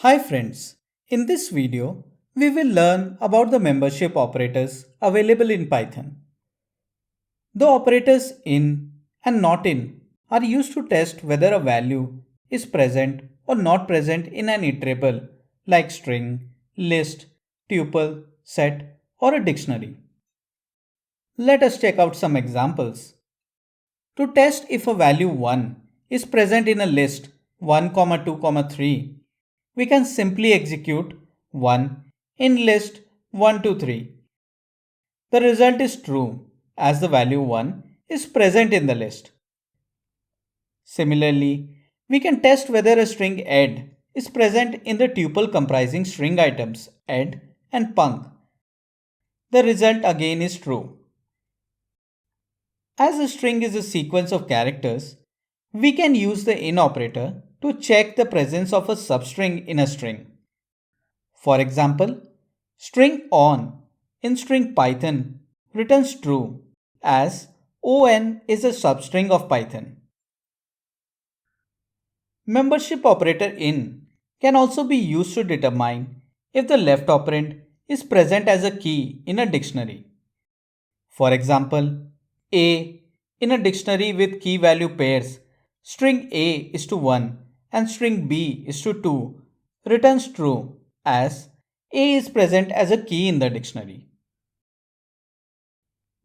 Hi friends, in this video, we will learn about the membership operators available in Python. The operators in and not in are used to test whether a value is present or not present in an iterable like string, list, tuple, set, or a dictionary. Let us check out some examples. To test if a value 1 is present in a list 1, 2, 3, we can simply execute 1 in list 1, 2, 3. The result is true as the value 1 is present in the list. Similarly, we can test whether a string ed is present in the tuple comprising string items ed and punk. The result again is true. As a string is a sequence of characters, we can use the in operator to check the presence of a substring in a string. For example, string on in string Python returns true as on is a substring of Python. Membership operator in can also be used to determine if the left operand is present as a key in a dictionary. For example, A in a dictionary with key value pairs, string A is to 1 and string B is to 2 returns true as A is present as a key in the dictionary.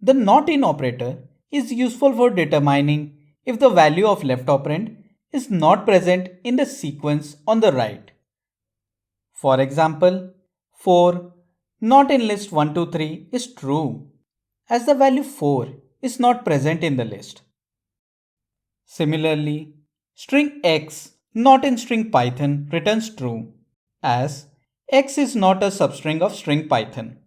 The not in operator is useful for determining if the value of left operand is not present in the sequence on the right. For example, 4 not in list 1, 2, 3 is true as the value 4 is not present in the list. Similarly, string x not in string Python returns true as x is not a substring of string Python.